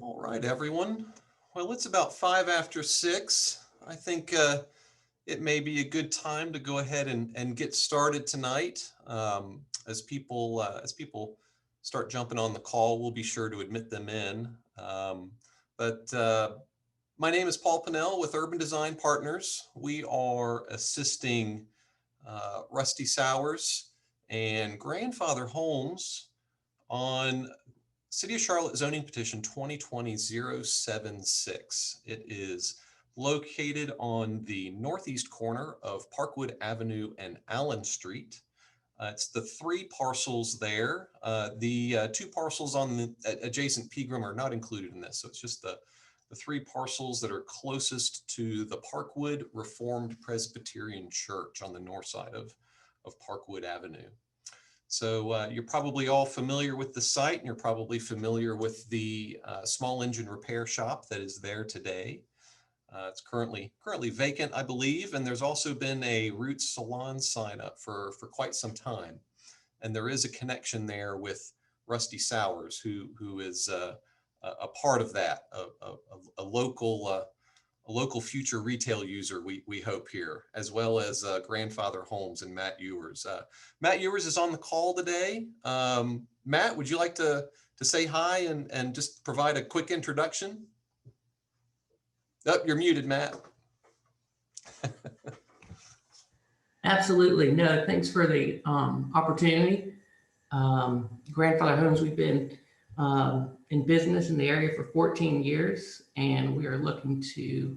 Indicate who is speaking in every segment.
Speaker 1: All right, everyone. Well, it's about 5 after 6. I think it may be a good time to go ahead and get started tonight. As people start jumping on the call, we'll be sure to admit them in. But my name is Paul Pennell with Urban Design Partners. We are assisting Rusty Sowers and Grandfather Homes on City of Charlotte Zoning Petition 2020-076. It is located on the northeast corner of Parkwood Avenue and Allen Street. It's the three parcels there. The two parcels on the adjacent Pegram are not included in this. So it's just the three parcels that are closest to the Parkwood Reformed Presbyterian Church on the north side of Parkwood Avenue. So you're probably all familiar with the site, and you're probably familiar with the small engine repair shop that is there today. It's currently vacant, I believe, and there's also been a Roots Salon sign up for quite some time. And there is a connection there with Rusty Sowers, who is a part of that, a local future retail user, we hope here, as well as Grandfather Homes and Matt Ewers. Matt Ewers is on the call today. Matt, would you like to say hi and just provide a quick introduction? Oh, you're muted, Matt.
Speaker 2: Absolutely. No, thanks for the opportunity. Grandfather Homes, we've been in business in the area for 14 years, and we are looking to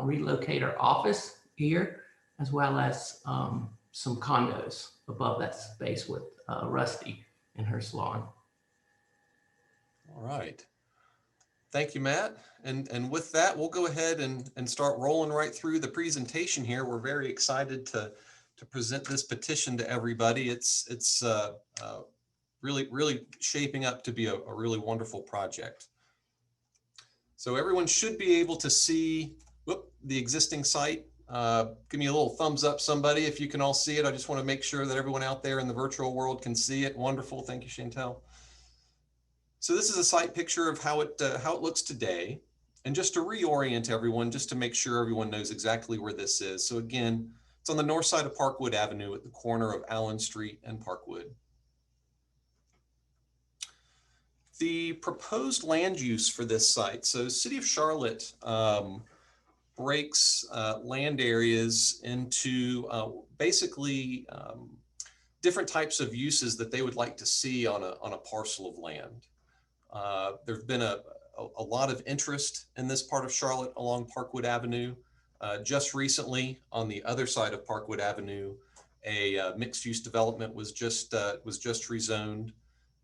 Speaker 2: relocate our office here, as well as some condos above that space with Rusty and her salon.
Speaker 1: All right. Thank you, Matt. And with that, we'll go ahead and start rolling right through the presentation here. We're very excited to present this petition to everybody. It's really shaping up to be a really wonderful project. So everyone should be able to see the existing site. Give me a little thumbs up, somebody, if you can all see it. I just want to make sure that everyone out there in the virtual world can see it. Wonderful. Thank you, Chantel. So this is a site picture of how it looks today. And just to reorient everyone, just to make sure everyone knows exactly where this is. So again, it's on the north side of Parkwood Avenue at the corner of Allen Street and Parkwood. The proposed land use for this site. So City of Charlotte breaks land areas into basically different types of uses that they would like to see on a parcel of land. There's been a lot of interest in this part of Charlotte along Parkwood Avenue. Just recently, on the other side of Parkwood Avenue, a mixed-use development was just rezoned.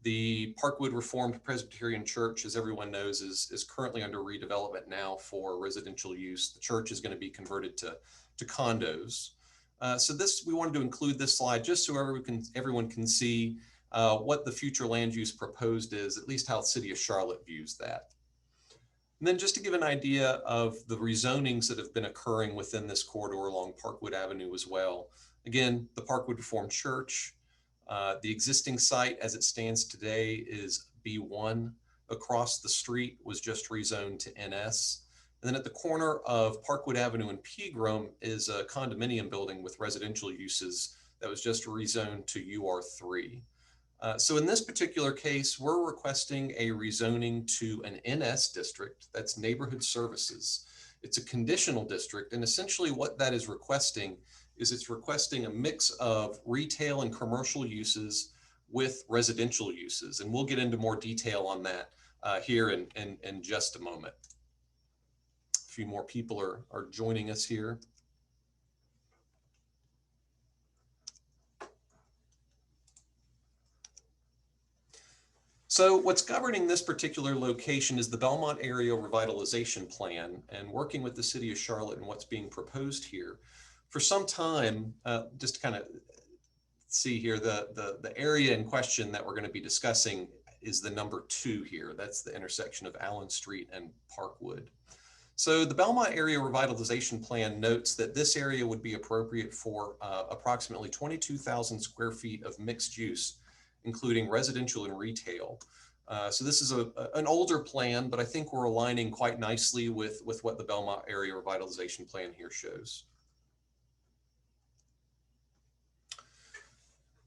Speaker 1: The Parkwood Reformed Presbyterian Church, as everyone knows, is currently under redevelopment now for residential use. The church is going to be converted to condos. So we wanted to include this slide just so everyone can see what the future land use proposed is, at least how the City of Charlotte views that. And then just to give an idea of the rezonings that have been occurring within this corridor along Parkwood Avenue as well. Again, the Parkwood Reformed Church, the existing site as it stands today is B1. Across the street was just rezoned to NS. And then at the corner of Parkwood Avenue and Pegram is a condominium building with residential uses that was just rezoned to UR3. So in this particular case, we're requesting a rezoning to an NS district, that's neighborhood services. It's a conditional district, and essentially what that is requesting is it's requesting a mix of retail and commercial uses with residential uses. And we'll get into more detail on that here in just a moment. A few more people are joining us here. So what's governing this particular location is the Belmont Area Revitalization Plan, and working with the City of Charlotte and what's being proposed here. For some time, just to kind of see here, the area in question that we're going to be discussing is the number 2 here. That's the intersection of Allen Street and Parkwood. So the Belmont Area Revitalization Plan notes that this area would be appropriate for approximately 22,000 square feet of mixed use, including residential and retail. So this is an older plan, but I think we're aligning quite nicely with what the Belmont Area Revitalization Plan here shows.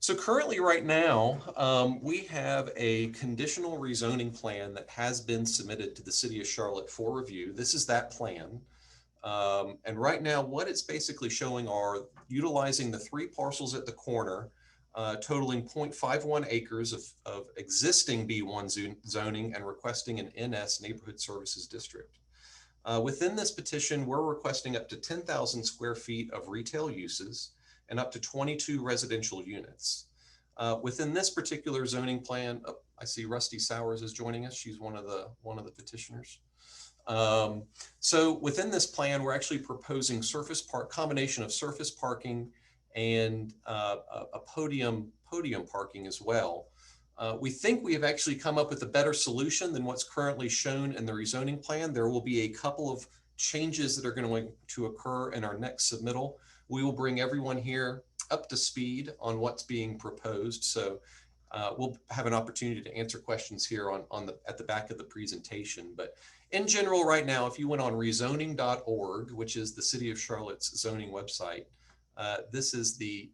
Speaker 1: So currently right now, we have a conditional rezoning plan that has been submitted to the City of Charlotte for review. This is that plan. And right now, what it's basically showing are utilizing the 3 parcels at the corner, totaling 0.51 acres of existing B1 zoning and requesting an NS Neighborhood Services District. Within this petition, we're requesting up to 10,000 square feet of retail uses and up to 22 residential units. Within this particular zoning plan, oh, I see Rusty Sowers is joining us. She's one of the petitioners. So within this plan, we're actually proposing combination of surface parking and a podium parking as well. We think we have actually come up with a better solution than what's currently shown in the rezoning plan. There will be a couple of changes that are going to occur in our next submittal. We will bring everyone here up to speed on what's being proposed. So we'll have an opportunity to answer questions here at the back of the presentation. But in general, right now, if you went on rezoning.org, which is the City of Charlotte's zoning website, this is the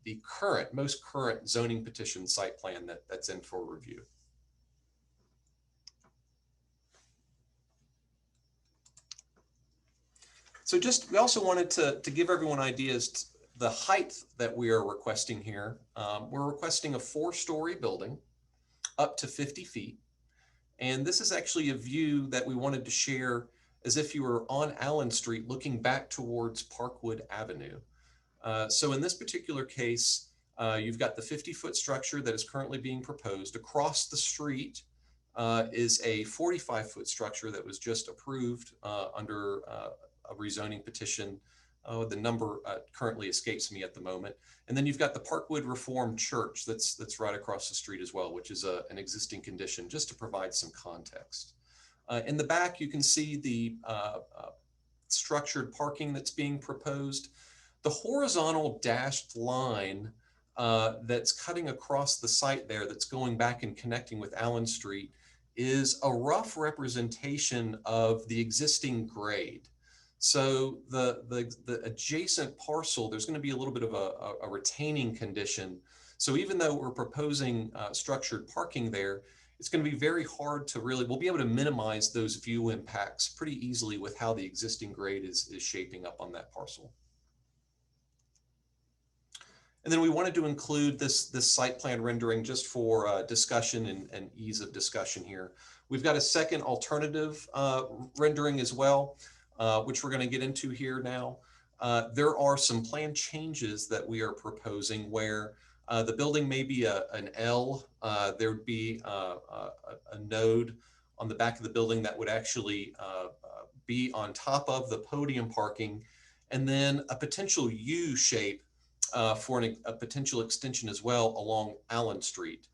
Speaker 1: most current zoning petition site plan that's in for review. So we also wanted to give everyone ideas the height that we are requesting here. We're requesting a 4-story building up to 50 feet. And this is actually a view that we wanted to share as if you were on Allen Street looking back towards Parkwood Avenue. So in this particular case, you've got the 50-foot structure that is currently being proposed. Across the street is a 45-foot structure that was just approved under a rezoning petition. The number currently escapes me at the moment. And then you've got the Parkwood Reformed Church that's right across the street as well, which is an existing condition, just to provide some context. In the back, you can see the structured parking that's being proposed. The horizontal dashed line that's cutting across the site there, that's going back and connecting with Allen Street, is a rough representation of the existing grade. So the adjacent parcel, there's going to be a little bit of a retaining condition. So even though we're proposing structured parking there, it's going to be very hard to we'll be able to minimize those view impacts pretty easily with how the existing grade is shaping up on that parcel. And then we wanted to include this site plan rendering just for discussion and ease of discussion here. We've got a second alternative rendering as well, which we're going to get into here now. There are some plan changes that we are proposing where the building may be an L. There would be a node on the back of the building that would actually be on top of the podium parking, and then a potential U shape for a potential extension as well along Allen Street.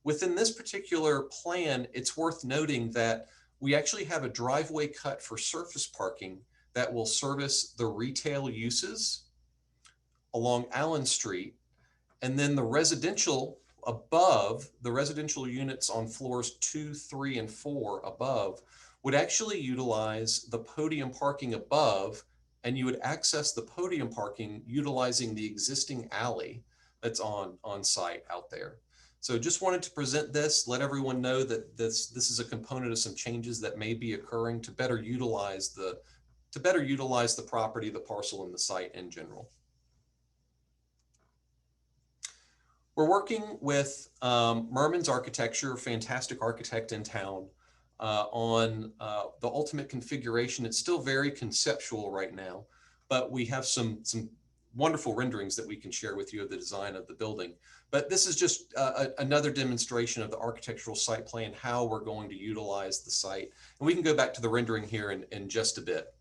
Speaker 1: Within this particular plan, it's worth noting that we actually have a driveway cut for surface parking that will service the retail uses along Allen Street. And then the residential above, the residential units on floors 2, 3, and 4 above would actually utilize the podium parking above, and you would access the podium parking utilizing the existing alley that's on site out there. So just wanted to present this, let everyone know that this is a component of some changes that may be occurring to better utilize the property, the parcel, and the site in general. We're working with Merman's Architecture, fantastic architect in town, on the ultimate configuration. It's still very conceptual right now, but we have some wonderful renderings that we can share with you of the design of the building. But this is just another demonstration of the architectural site plan, how we're going to utilize the site. And we can go back to the rendering here in just a bit.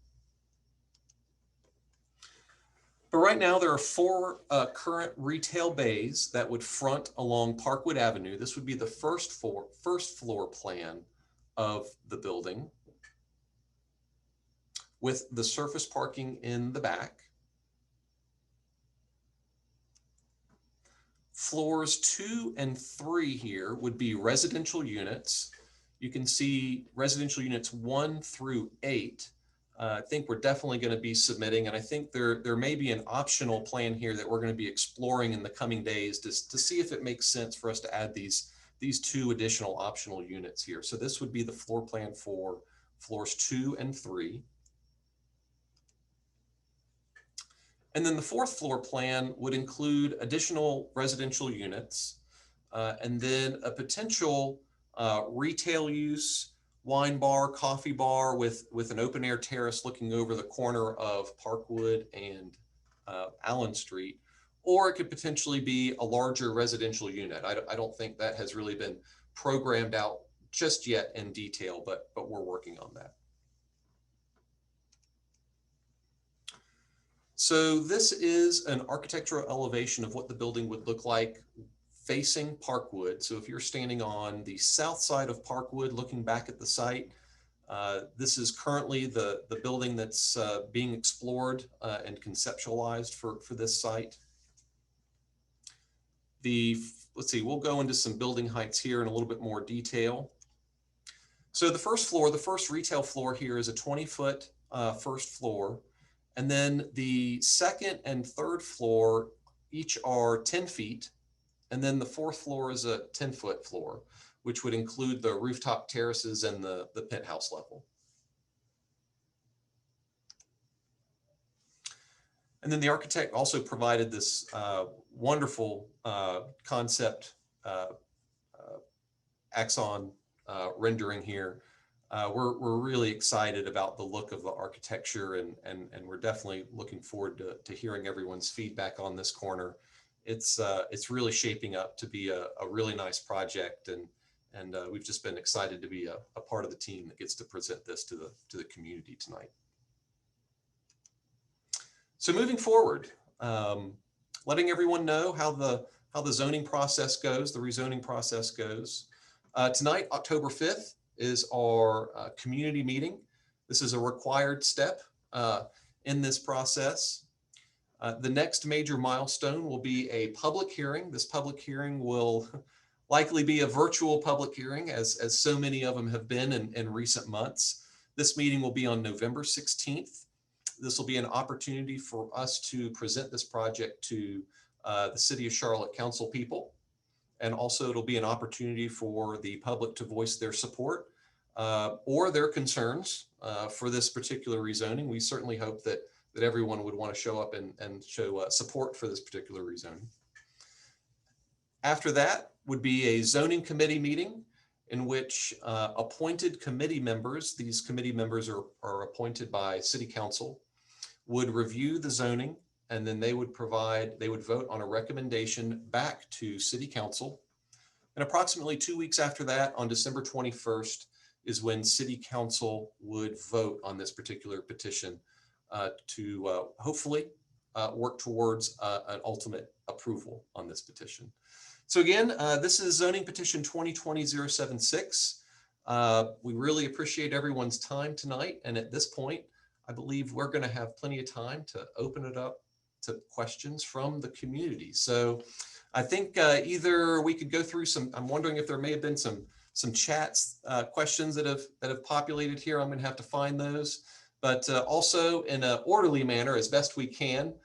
Speaker 1: But right now there are 4 current retail bays that would front along Parkwood Avenue. This would be the first floor plan of the building with the surface parking in the back. Floors 2 and 3 here would be residential units. you can see residential units 1 through 8. I think we're definitely going to be submitting, and I think there may be an optional plan here that we're going to be exploring in the coming days to see if it makes sense for us to add these 2 additional optional units here. So this would be the floor plan for floors 2 and 3. And then the 4th floor plan would include additional residential units, and then a potential retail use, wine bar, coffee bar with an open air terrace looking over the corner of Parkwood and Allen Street, or it could potentially be a larger residential unit. I don't think that has really been programmed out just yet in detail, but we're working on that. So this is an architectural elevation of what the building would look like facing Parkwood. So if you're standing on the south side of Parkwood looking back at the site, this is currently the building that's being explored and conceptualized for this site. Let's see, we'll go into some building heights here in a little bit more detail. So the first floor, the first retail floor here is a 20-foot first floor. And then the 2nd and 3rd floor each are 10 feet. And then the 4th floor is a 10-foot floor, which would include the rooftop terraces and the penthouse level. And then the architect also provided this wonderful concept axon rendering here. We're really excited about the look of the architecture, and we're definitely looking forward to hearing everyone's feedback on this corner. It's really shaping up to be a really nice project, and we've just been excited to be a part of the team that gets to present this to the community tonight. So moving forward, letting everyone know how the zoning process goes, the rezoning process goes. Tonight, October 5th, is our community meeting. This is a required step in this process. The next major milestone will be a public hearing. This public hearing will likely be a virtual public hearing, as so many of them have been in recent months. This meeting will be on November 16th. This will be an opportunity for us to present this project to the City of Charlotte Council people. And also it'll be an opportunity for the public to voice their support or their concerns for this particular rezoning. We certainly hope that everyone would want to show up and show support for this particular rezoning. After that would be a zoning committee meeting in which appointed committee members, these committee members are appointed by City Council, would review the zoning, and then they would vote on a recommendation back to City Council. And approximately 2 weeks after that, on December 21st, is when City Council would vote on this particular petition to hopefully work towards an ultimate approval on this petition. So again, this is Zoning Petition 2020-076. We really appreciate everyone's time tonight. And at this point, I believe we're going to have plenty of time to open it up to questions from the community. So I think either we could go through some, I'm wondering if there may have been some chats, questions that have populated here. I'm going to have to find those, but also in an orderly manner as best we can.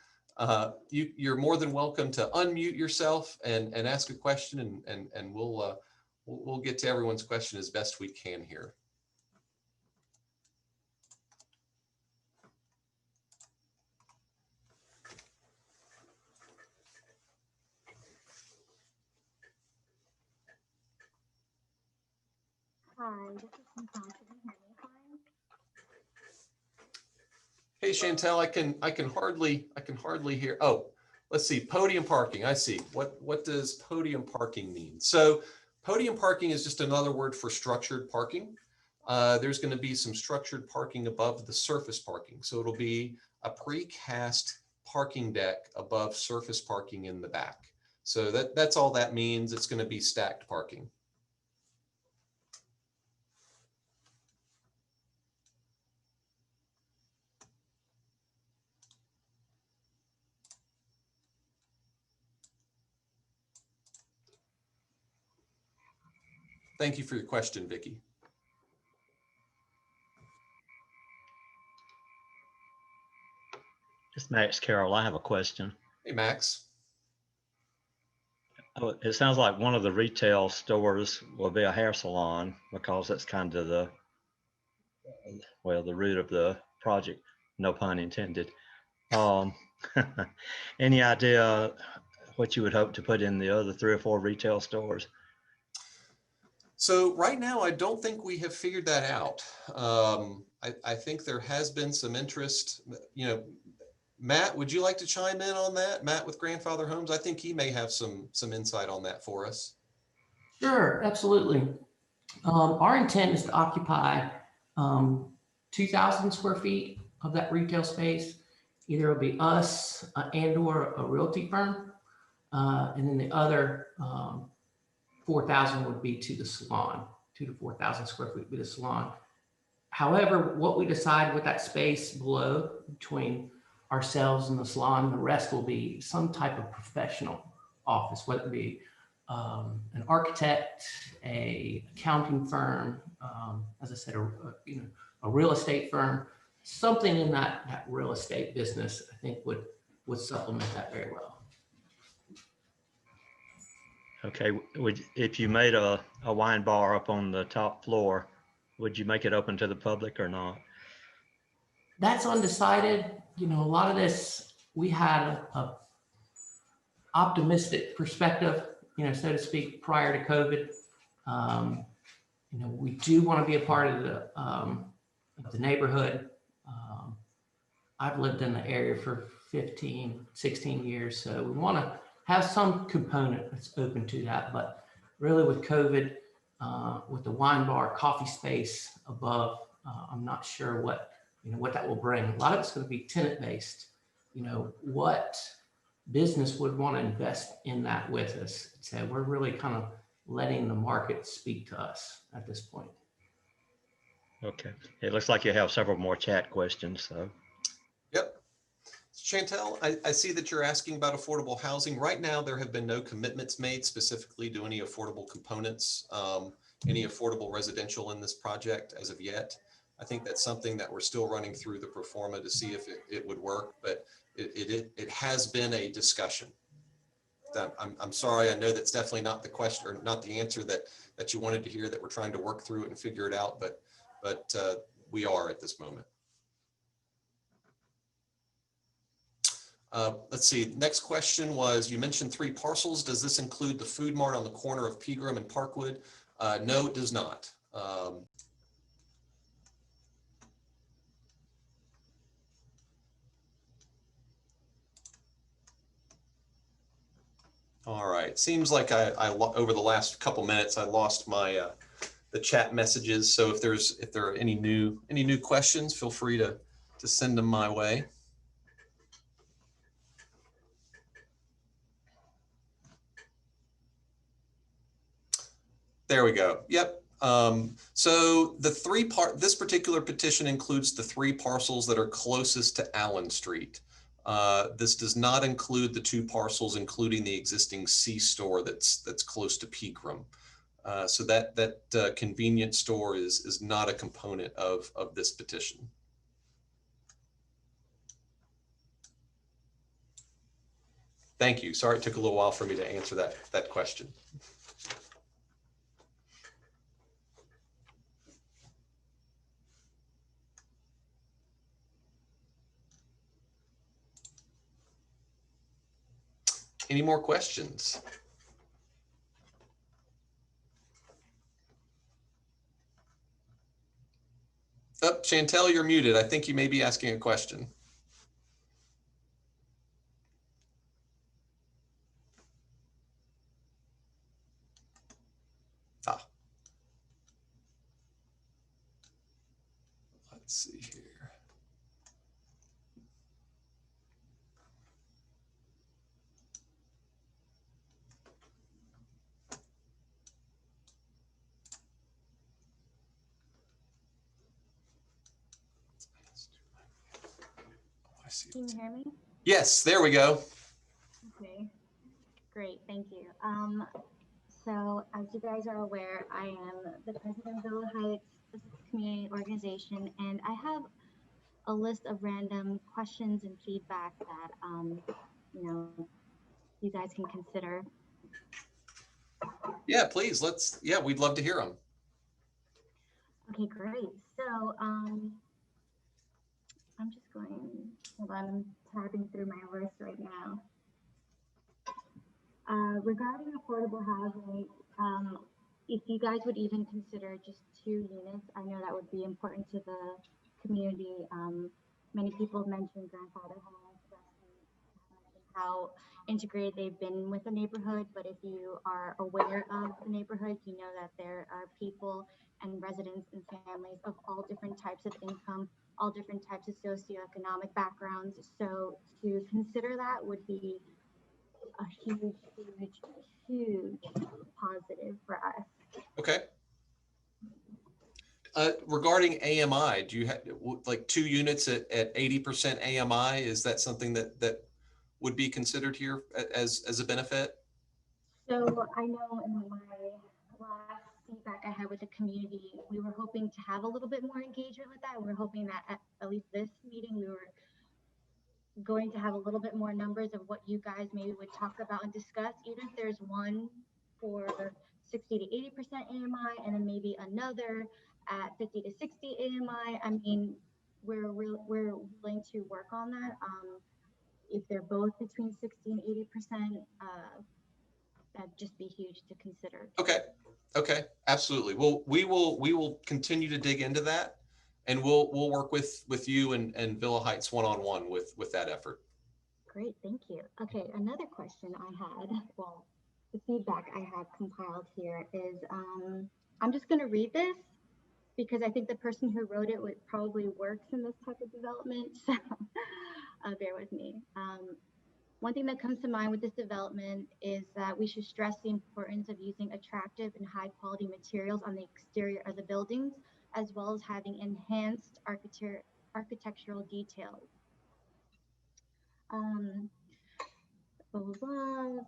Speaker 1: You're more than welcome to unmute yourself and ask a question, and we'll get to everyone's question as best we can here.
Speaker 3: Hi, this is Chantal. Can you hear me fine?
Speaker 1: Hey Chantal, I can hardly hear. Oh, let's see, podium parking. I see. What does podium parking mean? So podium parking is just another word for structured parking. There's going to be some structured parking above the surface parking. So it'll be a precast parking deck above surface parking in the back. So that's all that means. It's going to be stacked parking. Thank you for your question, Vicki.
Speaker 4: It's Max Carroll. I have a question.
Speaker 1: Hey, Max.
Speaker 4: Oh, it sounds like one of the retail stores will be a hair salon because that's kind of the root of the project. No pun intended. Um, any idea what you would hope to put in the other 3 or 4 retail stores?
Speaker 1: So right now, I don't think we have figured that out. I think there has been some interest. You know, Matt, would you like to chime in on that? Matt with Grandfather Homes, I think he may have some insight on that for us.
Speaker 2: Sure, absolutely. Our intent is to occupy 2,000 square feet of that retail space. Either it'll be us and or a realty firm. And then the other 4,000 would be to the salon, 2 to 4,000 square feet would be the salon. However, what we decide with that space below between ourselves and the salon, the rest will be some type of professional office, whether it be an architect, a accounting firm, as I said, a real estate firm, something in that real estate business, I think would supplement that very well.
Speaker 4: Okay, if you made a wine bar up on the top floor, would you make it open to the public or not?
Speaker 2: That's undecided. You know, a lot of this, we had a optimistic perspective, you know, so to speak, prior to COVID. You know, we do want to be a part of the neighborhood. I've lived in the area for 15, 16 years, so we want to have some component that's open to that. But really with COVID, with the wine bar, coffee space above, I'm not sure what that will bring. A lot of it's going to be tenant based. You know, what business would want to invest in that with us? So we're really kind of letting the market speak to us at this point.
Speaker 4: Okay, it looks like you have several more chat questions, so.
Speaker 1: Yep. Chantel, I see that you're asking about affordable housing. Right now, there have been no commitments made specifically to any affordable components, any affordable residential in this project as of yet. I think that's something that we're still running through the pro forma to see if it would work, but it has been a discussion. I'm sorry, I know that's definitely not the question or not the answer that you wanted to hear, that we're trying to work through it and figure it out, but we are at this moment. Let's see, next question was, you mentioned 3 parcels. Does this include the food mart on the corner of Pegram and Parkwood? No, it does not. All right, seems like I over the last couple minutes, I lost my the chat messages. So if there are any new questions, feel free to send them my way. There we go. Yep. So this particular petition includes the 3 parcels that are closest to Allen Street. This does not include the 2 parcels, including the existing C-store that's close to Pegram. So that convenience store is not a component of this petition. Thank you. Sorry it took a little while for me to answer that question. Any more questions? Oh, Chantel, you're muted. I think you may be asking a question. Let's see here.
Speaker 3: Can you hear me?
Speaker 1: Yes, there we go.
Speaker 3: Okay, great, thank you. So as you guys are aware, I am the president of Villa Heights Community Organization, and I have a list of random questions and feedback that, you know, you guys can consider.
Speaker 1: Yeah, please. Yeah, we'd love to hear them.
Speaker 3: Okay, great. So I'm just going, hold on, I'm tabbing through my list right now. Regarding affordable housing, if you guys would even consider just 2 units, I know that would be important to the community. Many people have mentioned grandfather homes, how integrated they've been with the neighborhood, but if you are aware of the neighborhood, you know that there are people and residents and families of all different types of income, all different types of socioeconomic backgrounds. So to consider that would be a huge positive for us.
Speaker 1: Okay. Regarding AMI, do you have like 2 units at 80% AMI? Is that something that would be considered here as a benefit?
Speaker 3: So I know in my last feedback I had with the community, we were hoping to have a little bit more engagement with that. We were hoping that at least this meeting, we were going to have a little bit more numbers of what you guys maybe would talk about and discuss, even if there's one for 60 to 80% AMI and then maybe another at 50 to 60 AMI. I mean, we're willing to work on that. If they're both between 60 and 80%, that'd just be huge to consider.
Speaker 1: Okay, absolutely. Well, we will continue to dig into that, and we'll work with you and Villa Heights one-on-one with that effort.
Speaker 3: Great, thank you. Okay, another question I had, well, the feedback I have compiled here is, I'm just going to read this because I think the person who wrote it probably works in this type of development, so bear with me. One thing that comes to mind with this development is that we should stress the importance of using attractive and high quality materials on the exterior of the buildings, as well as having enhanced architectural details. Blah, blah, blah.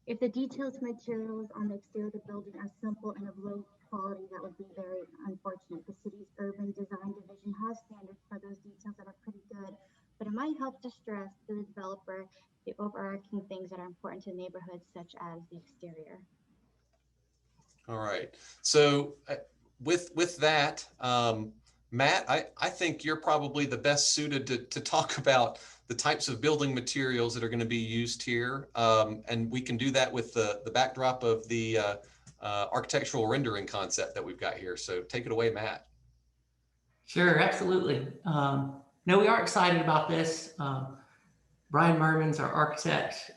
Speaker 3: If the details materials on the exterior of the building are simple and of low quality, that would be very unfortunate. The city's urban design division has standards for those details that are pretty good, but it might help to stress to the developer the overarching things that are important to the neighborhood, such as the exterior.
Speaker 1: All right. So with that, Matt, I think you're probably the best suited to talk about the types of building materials that are going to be used here. And we can do that with the backdrop of the architectural rendering concept that we've got here. So take it away, Matt.
Speaker 2: Sure, absolutely. No, we are excited about this. Brian Mermans, our architect,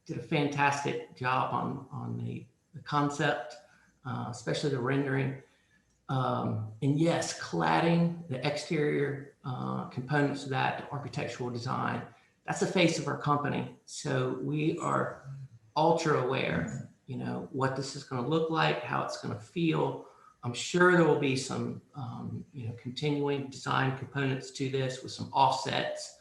Speaker 2: did a fantastic job on the concept, especially the rendering. And yes, cladding, the exterior components of that, the architectural design, that's the face of our company. So we are ultra aware, you know, what this is going to look like, how it's going to feel. I'm sure there will be some, you know, continuing design components to this with some offsets.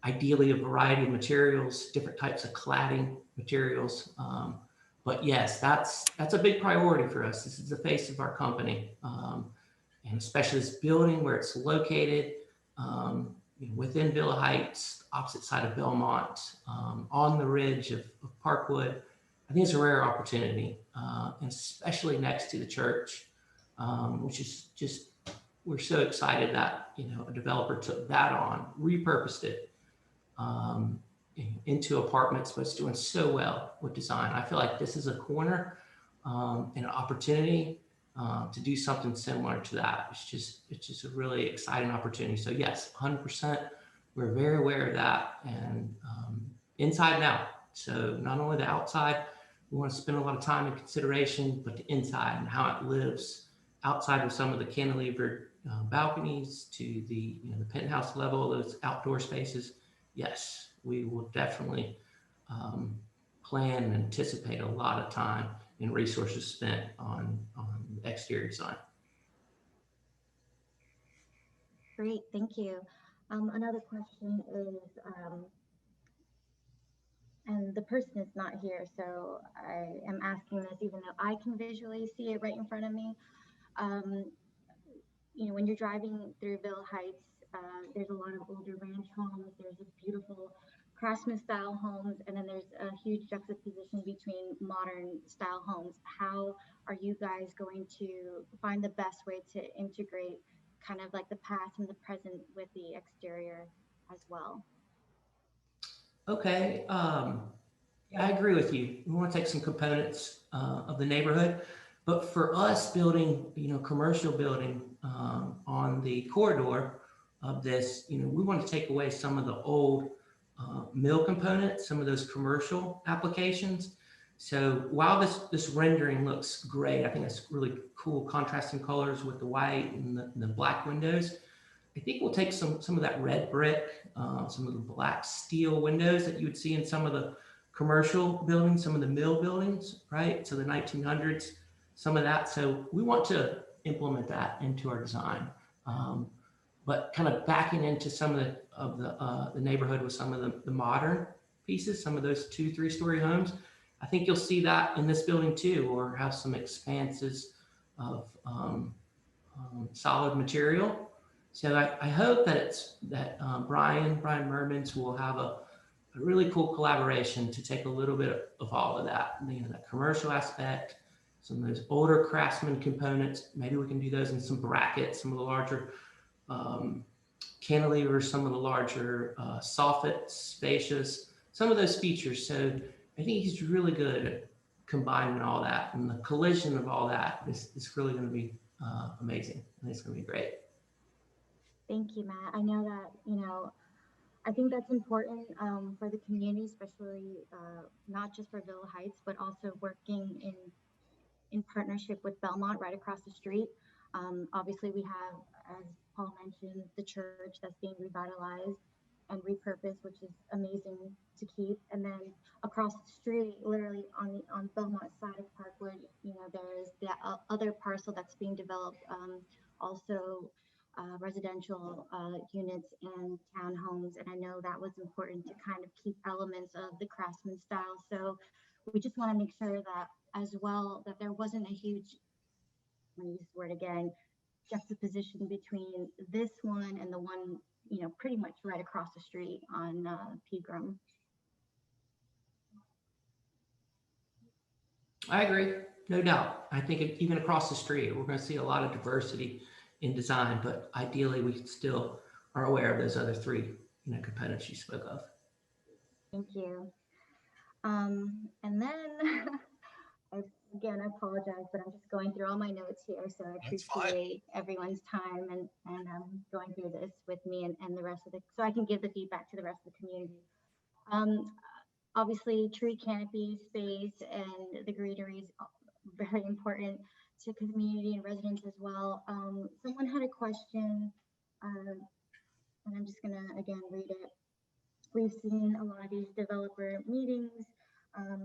Speaker 2: Ideally, a variety of materials, different types of cladding materials. But yes, that's a big priority for us. This is the face of our company, and especially this building where it's located, you know, within Villa Heights, opposite side of Belmont, on the ridge of Parkwood. I think it's a rare opportunity, and especially next to the church, which is just, we're so excited that, you know, a developer took that on, repurposed it into apartments, but it's doing so well with design. I feel like this is a corner and an opportunity to do something similar to that. It's just a really exciting opportunity. So yes, 100%, we're very aware of that, and inside and out. So not only the outside, we want to spend a lot of time and consideration, but the inside and how it lives outside of some of the cantilevered balconies to the, you know, the penthouse level, those outdoor spaces. Yes, we will definitely plan and anticipate a lot of time and resources spent on exterior design.
Speaker 3: Great, thank you. Another question is, and the person is not here, so I am asking this even though I can visually see it right in front of me. when you're driving through Ville Heights, there's a lot of older ranch homes. There's this beautiful craftsman style homes, and then there's a huge juxtaposition between modern style homes. How are you guys going to find the best way to integrate kind of like the past and the present with the exterior as well?
Speaker 2: Okay, yeah, I agree with you. We want to take some components of the neighborhood, but for us building, commercial building on the corridor of this, we want to take away some of the old mill components, some of those commercial applications. So while this rendering looks great, I think it's really cool contrasting colors with the white and the black windows. I think we'll take some of that red brick, some of the black steel windows that you would see in some of the commercial buildings, some of the mill buildings, right? So the 1900s, some of that. So we want to implement that into our design, but kind of backing into some of the neighborhood with some of the modern pieces, some of those 2-3 story homes. I think you'll see that in this building too, or have some expanses of solid material. So I hope that Brian Mermans will have a really cool collaboration to take a little bit of all of that, that commercial aspect, some of those older craftsman components. Maybe we can do those in some brackets, some of the larger cantilevers, some of the larger soffits, fascias, some of those features. So I think he's really good at combining all that, and the collision of all that is really going to be amazing. I think it's going to be great.
Speaker 3: Thank you, Matt. I know that, I think that's important for the community, especially not just for Ville Heights, but also working in partnership with Belmont right across the street. Obviously, we have, as Paul mentioned, the church that's being revitalized and repurposed, which is amazing to keep. And then across the street, literally on Belmont side of Parkwood, there's the other parcel that's being developed, also residential units and townhomes. And I know that was important to kind of keep elements of the craftsman style. So we just want to make sure that as well, that there wasn't a huge, I'm going to use this word again, juxtaposition between this one and the one, pretty much right across the street on Pegram.
Speaker 2: I agree, no doubt. I think even across the street, we're going to see a lot of diversity in design, but ideally we still are aware of those other three components you spoke of.
Speaker 3: Thank you. And then again, I apologize, but I'm just going through all my notes here, so I appreciate everyone's time and going through this with me and the rest of so I can give the feedback to the rest of the community. Obviously, tree canopy space and the greenery is very important to community and residents as well. Someone had a question, and I'm just gonna again read it. We've seen a lot of these developer meetings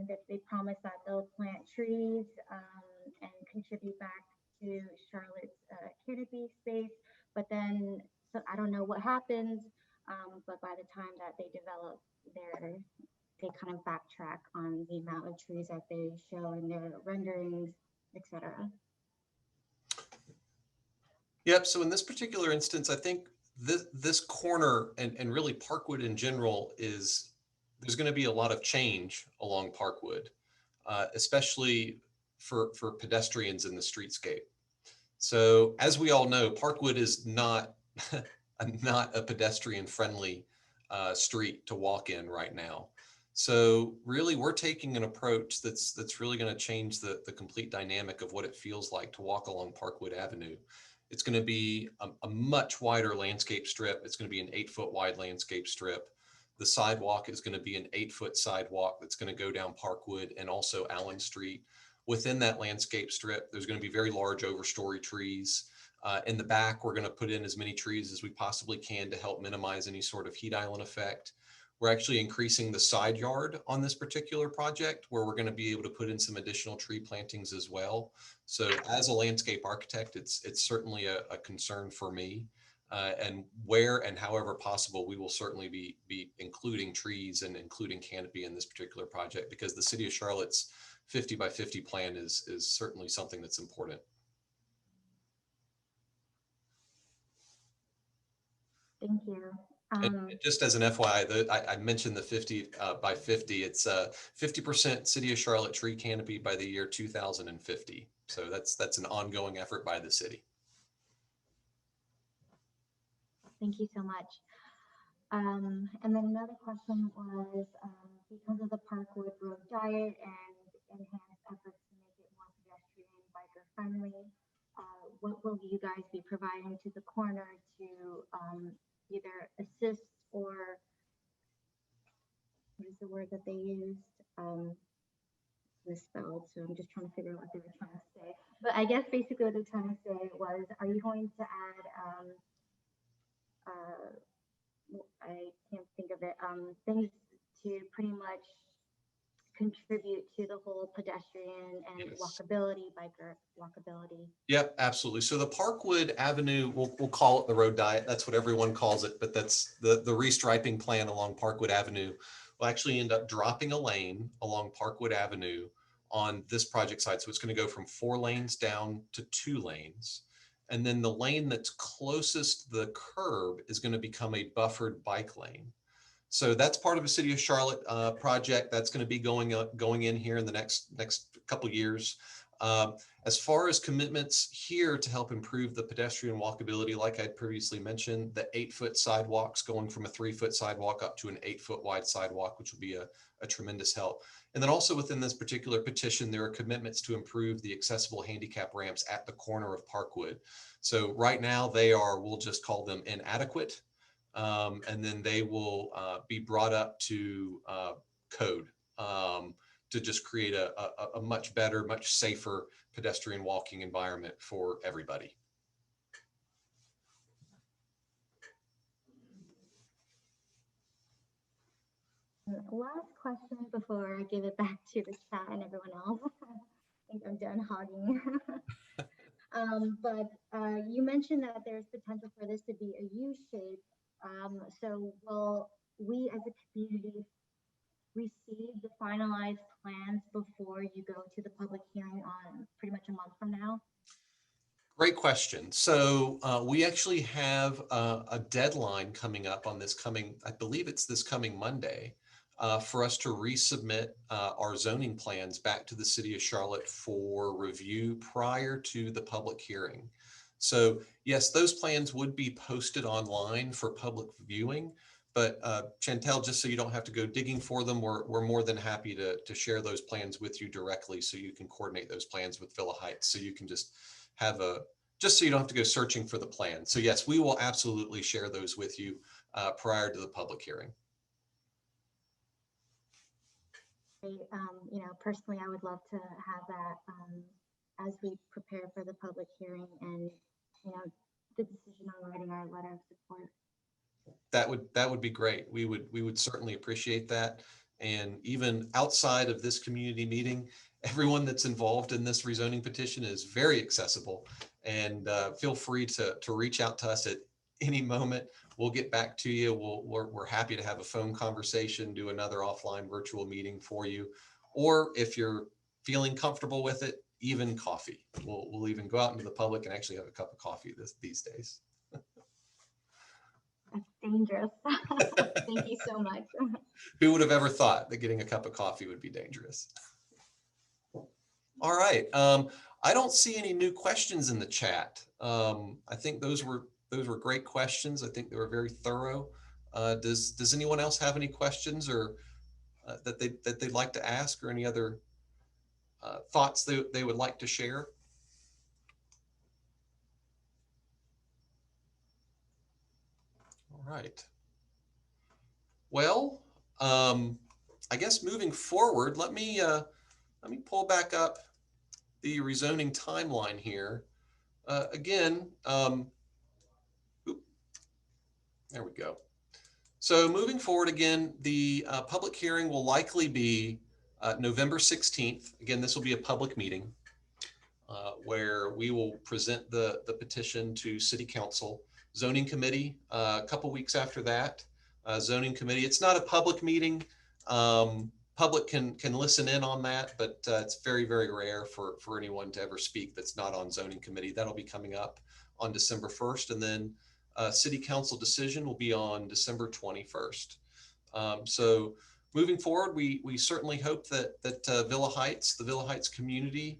Speaker 3: that they promise that they'll plant trees and contribute back to Charlotte's canopy space, but then so I don't know what happens, but by the time that they develop they kind of backtrack on the amount of trees that they show in their renderings, etc.
Speaker 1: Yep. So in this particular instance, I think this corner and really Parkwood in general there's going to be a lot of change along Parkwood, especially for pedestrians in the streetscape. So as we all know, Parkwood is not a pedestrian friendly street to walk in right now. So really we're taking an approach that's really going to change the complete dynamic of what it feels like to walk along Parkwood Avenue. It's going to be a much wider landscape strip. It's going to be an 8-foot wide landscape strip. The sidewalk is going to be an 8-foot sidewalk that's going to go down Parkwood and also Allen Street. Within that landscape strip, there's going to be very large overstory trees. In the back, we're going to put in as many trees as we possibly can to help minimize any sort of heat island effect. We're actually increasing the side yard on this particular project, where we're going to be able to put in some additional tree plantings as well. So as a landscape architect, it's certainly a concern for me. And where and however possible, we will certainly be including trees and including canopy in this particular project, because the City of Charlotte's 50 by 50 plan is certainly something that's important.
Speaker 3: Thank you.
Speaker 1: And just as an FYI, I mentioned the 50 by 50. It's 50% City of Charlotte tree canopy by the year 2050. So that's an ongoing effort by the city.
Speaker 3: Thank you so much. And then another question was, because of the Parkwood Road Diet and enhanced efforts to make it more pedestrian biker friendly, what will you guys be providing to the corner to either assist or, what is the word that they used? Misspelled, so I'm just trying to figure out what they were trying to say. But I guess basically what they're trying to say was, are you going to add I can't think of it, things to pretty much contribute to the whole pedestrian and
Speaker 1: Yes.
Speaker 3: walkability, biker walkability?
Speaker 1: Yep, absolutely. So the Parkwood Avenue, we'll call it the road diet. That's what everyone calls it, but that's the restriping plan along Parkwood Avenue. Will actually end up dropping a lane along Parkwood Avenue on this project site. So it's going to go from 4 lanes down to 2 lanes. And then the lane that's closest to the curb is going to become a buffered bike lane. So that's part of a City of Charlotte project that's going to be going in here in the next couple of years. As far as commitments here to help improve the pedestrian walkability, like I previously mentioned, the 8-foot sidewalks going from a 3-foot sidewalk up to an 8-foot wide sidewalk, which will be a tremendous help. And then also within this particular petition, there are commitments to improve the accessible handicap ramps at the corner of Parkwood. So right now they are, we'll just call them inadequate. And then they will be brought up to code to just create a much better, much safer pedestrian walking environment for everybody.
Speaker 3: Last question before I give it back to the chat and everyone else. I think I'm done hogging. But you mentioned that there's potential for this to be a U-shape. So will we as a community receive the finalized plans before you go to the public hearing on pretty much a month from now?
Speaker 1: Great question. So we actually have a deadline coming up on this I believe it's this coming Monday, for us to resubmit our zoning plans back to the City of Charlotte for review prior to the public hearing. So yes, those plans would be posted online for public viewing, but Chantel, just so you don't have to go digging for them, we're more than happy to share those plans with you directly so you can coordinate those plans with Villa Heights. So you can just have just so you don't have to go searching for the plan. So yes, we will absolutely share those with you prior to the public hearing.
Speaker 3: You know, personally, I would love to have that as we prepare for the public hearing and, you know, the decision on writing our letter of support.
Speaker 1: That would be great. We would certainly appreciate that. And even outside of this community meeting, everyone that's involved in this rezoning petition is very accessible, and feel free to reach out to us at any moment. We'll get back to you. We're happy to have a phone conversation, do another offline virtual meeting for you, or if you're feeling comfortable with it, even coffee. We'll even go out into the public and actually have a cup of coffee these days.
Speaker 3: That's dangerous. Thank you so much.
Speaker 1: Who would have ever thought that getting a cup of coffee would be dangerous? All right. I don't see any new questions in the chat. I think those were great questions. I think they were very thorough. Does anyone else have any questions or that they'd like to ask, or any other thoughts they would like to share? All right. Well, I guess moving forward, let me pull back up the rezoning timeline here. Again, there we go. So moving forward again, the public hearing will likely be November 16th. Again, this will be a public meeting where we will present the petition to City Council. Zoning Committee, a couple weeks after that. Zoning Committee, it's not a public meeting. Public can listen in on that, but it's very, very rare for anyone to ever speak that's not on Zoning Committee. That'll be coming up on December 1st. And then city council decision will be on December 21st. So moving forward, we certainly hope that the Villa Heights community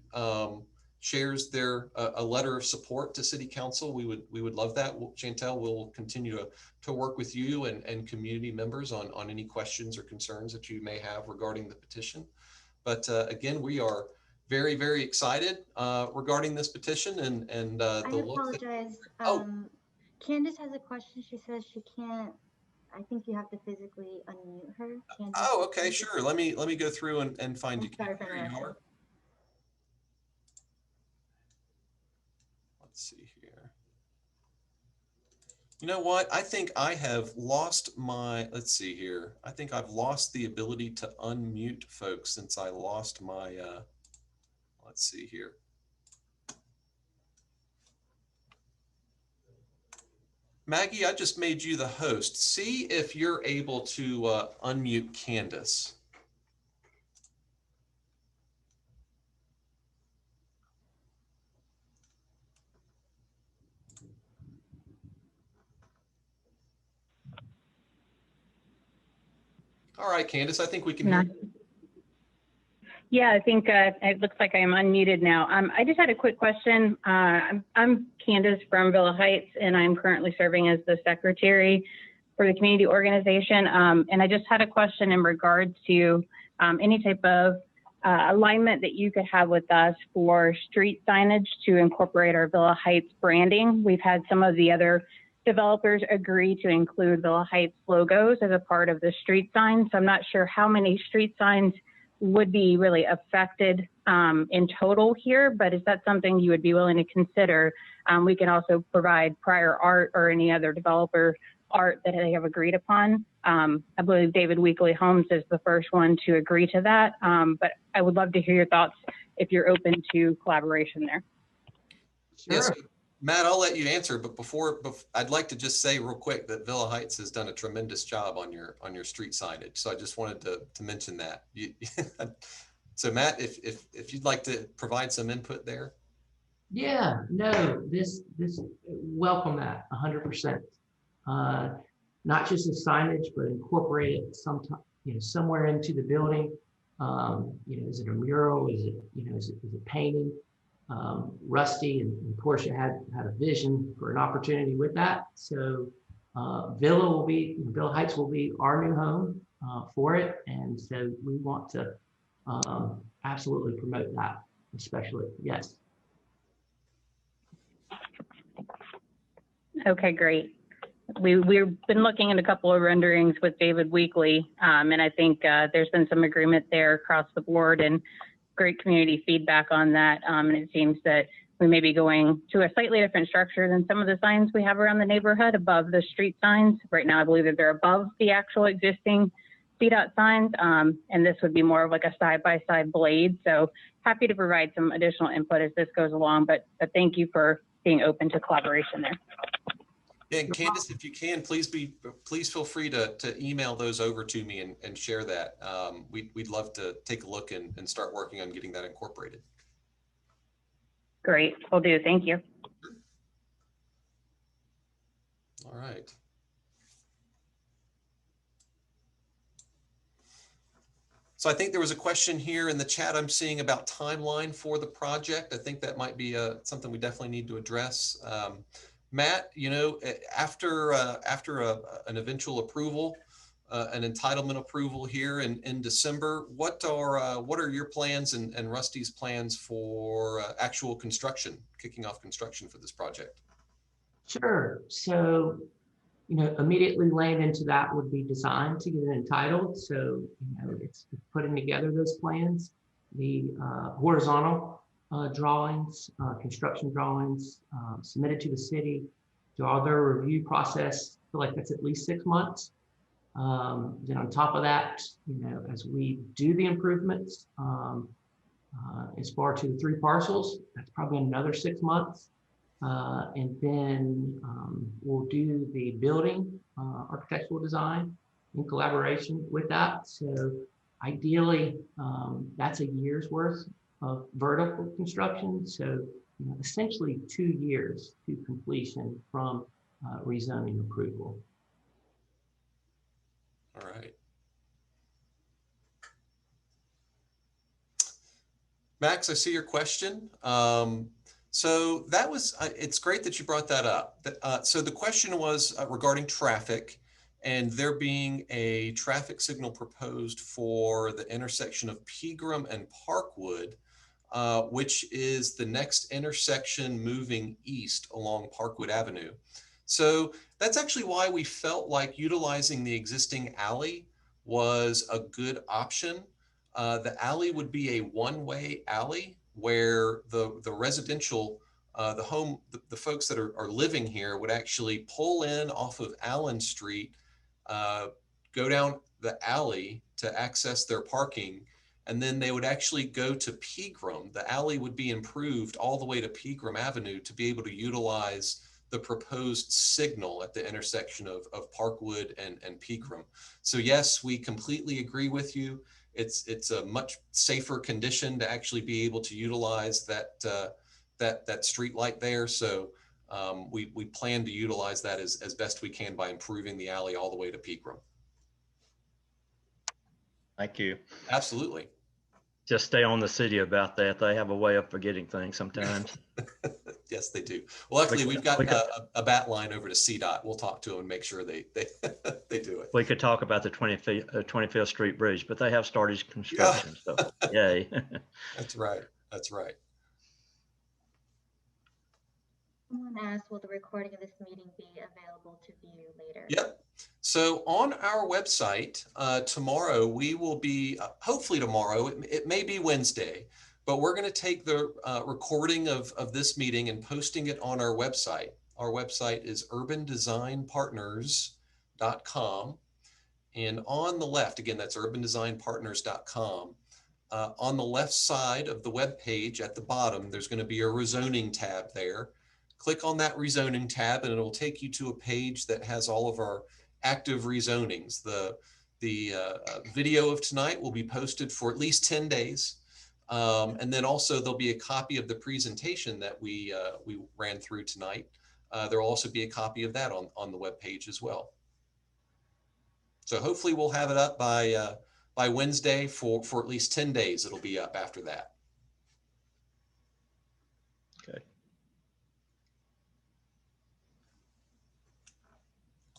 Speaker 1: shares their a letter of support to City Council. We would love that. Chantel will continue to work with you and community members on any questions or concerns that you may have regarding the petition. But again, we are very, very excited regarding this petition and
Speaker 3: I apologize. Candace has a question. She says she can't. I think you have to physically unmute her. Candace,
Speaker 1: oh, okay, sure. Let me go through and find you.
Speaker 3: Sorry for
Speaker 1: Here you
Speaker 3: interrupting.
Speaker 1: are. Let's see here. You know what? I think I have lost my, let's see here. I think I've lost the ability to unmute folks since I lost my, let's see here. Maggie, I just made you the host. See if you're able to unmute Candace. All right, Candace, I think we can hear you.
Speaker 5: Yeah, I think it looks like I am unmuted now. I just had a quick question. I'm Candace from Villa Heights, and I'm currently serving as the secretary for the community organization. And I just had a question in regards to any type of alignment that you could have with us for street signage to incorporate our Villa Heights branding. We've had some of the other developers agree to include Villa Heights logos as a part of the street signs. So I'm not sure how many street signs would be really affected in total here, but is that something you would be willing to consider? We can also provide prior art or any other developer art that they have agreed upon. I believe David Weekly Homes is the first one to agree to that, but I would love to hear your thoughts if you're open to collaboration there.
Speaker 2: Sure.
Speaker 1: Yes, Matt, I'll let you answer, but before I'd like to just say real quick that Villa Heights has done a tremendous job on your street signage. So I just wanted to mention that. So Matt, if you'd like to provide some input there.
Speaker 2: Yeah, no, this welcome that 100%. Not just the signage, but incorporate it sometime, somewhere into the building. Is it a mural? Is it painting? Rusty and Portia had a vision for an opportunity with that. So Villa Heights will be our new home for it. And so we want to absolutely promote that, especially, yes.
Speaker 5: Okay, great. We've been looking at a couple of renderings with David Weekly, and I think there's been some agreement there across the board and great community feedback on that. And it seems that we may be going to a slightly different structure than some of the signs we have around the neighborhood above the street signs. Right now, I believe that they're above the actual existing CDOT signs, and this would be more of like a side-by-side blade. So happy to provide some additional input as this goes along, but thank you for being open to collaboration there.
Speaker 1: Yeah, and Candace, if you can, please feel free to email those over to me and share that. We'd love to take a look and start working on getting that incorporated.
Speaker 5: Great, will do. Thank you.
Speaker 1: All right. So I think there was a question here in the chat I'm seeing about timeline for the project. I think that might be something we definitely need to address. Matt, after an eventual approval, an entitlement approval here in December, what are your plans and Rusty's plans for actual construction, kicking off construction for this project?
Speaker 2: Sure. So, immediately laying into that would be design to get it entitled. So, it's putting together those plans, the horizontal drawings, construction drawings submitted to the city, do all their review process. I feel like that's at least 6 months. Then on top of that, as we do the improvements, as far to the 3 parcels, that's probably another 6 months. And then we'll do the building architectural design in collaboration with that. So ideally, that's a year's worth of vertical construction. So essentially 2 years to completion from rezoning approval.
Speaker 1: All right. Max, I see your question. So that was, it's great that you brought that up. So the question was regarding traffic and there being a traffic signal proposed for the intersection of Pegram and Parkwood, which is the next intersection moving east along Parkwood Avenue. So that's actually why we felt like utilizing the existing alley was a good option. The alley would be a one-way alley where the residential, the folks that are living here would actually pull in off of Allen Street, go down the alley to access their parking, and then they would actually go to Pegram. The alley would be improved all the way to Pegram Avenue to be able to utilize the proposed signal at the intersection of Parkwood and Pegram. So yes, we completely agree with you. It's a much safer condition to actually be able to utilize that street light there. So we plan to utilize that as best we can by improving the alley all the way to Pegram.
Speaker 4: Thank you.
Speaker 1: Absolutely.
Speaker 4: Just stay on the city about that. They have a way of forgetting things sometimes.
Speaker 1: Yes, they do. Well, luckily we've got a bat line over to CDOT. We'll talk to them and make sure they they do it.
Speaker 4: We could talk about the 25th Street Bridge, but they have started construction. So yay.
Speaker 1: That's right. That's right.
Speaker 3: Someone asked, will the recording of this meeting be available to view later?
Speaker 1: Yep. So on our website, tomorrow, we will be, hopefully tomorrow, it may be Wednesday, but we're going to take the recording of this meeting and posting it on our website. Our website is urbandesignpartners.com. And on the left, again, that's urbandesignpartners.com. On the left side of the web page at the bottom, there's going to be a rezoning tab there. Click on that rezoning tab and it'll take you to a page that has all of our active rezonings. The video of tonight will be posted for at least 10 days. And then also there'll be a copy of the presentation that we ran through tonight. There will also be a copy of that on the web page as well. So hopefully we'll have it up by Wednesday for at least 10 days. It'll be up after that.
Speaker 4: Okay.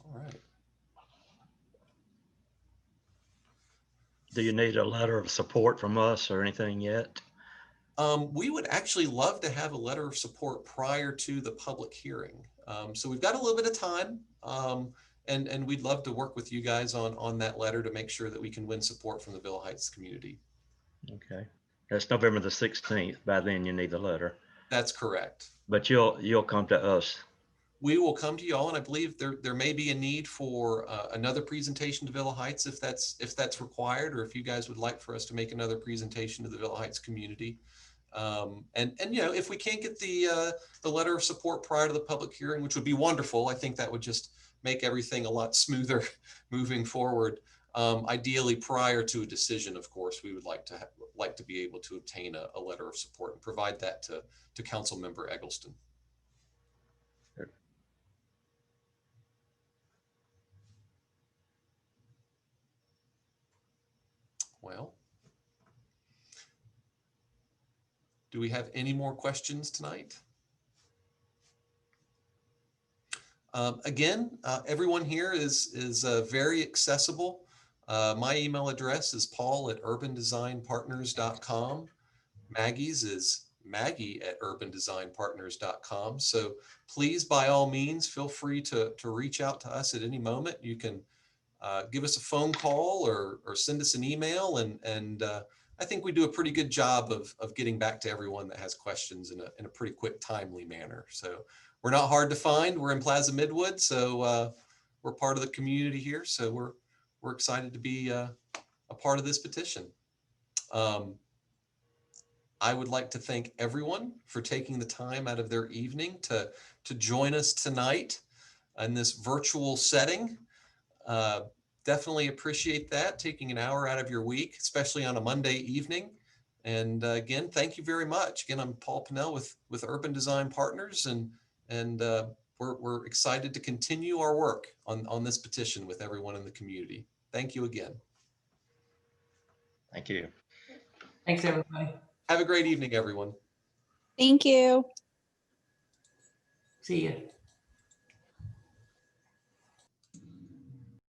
Speaker 1: All right.
Speaker 4: Do you need a letter of support from us or anything yet?
Speaker 1: We would actually love to have a letter of support prior to the public hearing. So we've got a little bit of time, and we'd love to work with you guys on that letter to make sure that we can win support from the Villa Heights community.
Speaker 4: Okay. That's November the 16th. By then you need the letter.
Speaker 1: That's correct.
Speaker 4: But you'll come to us.
Speaker 1: We will come to you all, and I believe there may be a need for another presentation to Villa Heights if that's required, or if you guys would like for us to make another presentation to the Villa Heights community. And you know, if we can't get the letter of support prior to the public hearing, which would be wonderful, I think that would just make everything a lot smoother moving forward. Ideally, prior to a decision, of course, we would like to be able to obtain a letter of support and provide that to Council Member Eggleston. Well, do we have any more questions tonight? Again, everyone here is very accessible. My email address is paul@urbandesignpartners.com. Maggie's is maggie@urbandesignpartners.com. So please, by all means, feel free to reach out to us at any moment. You can give us a phone call or send us an email, and I think we do a pretty good job of getting back to everyone that has questions in a pretty quick, timely manner. So we're not hard to find. We're in Plaza Midwood, so we're part of the community here. So we're excited to be a part of this petition. I would like to thank everyone for taking the time out of their evening to join us tonight in this virtual setting. Definitely appreciate that, taking an hour out of your week, especially on a Monday evening. And again, thank you very much. Again, I'm Paul Pennell with Urban Design Partners, and we're excited to continue our work on this petition with everyone in the community. Thank you again.
Speaker 4: Thank you.
Speaker 2: Thanks, everybody.
Speaker 1: Have a great evening, everyone.
Speaker 6: Thank you.
Speaker 2: See you.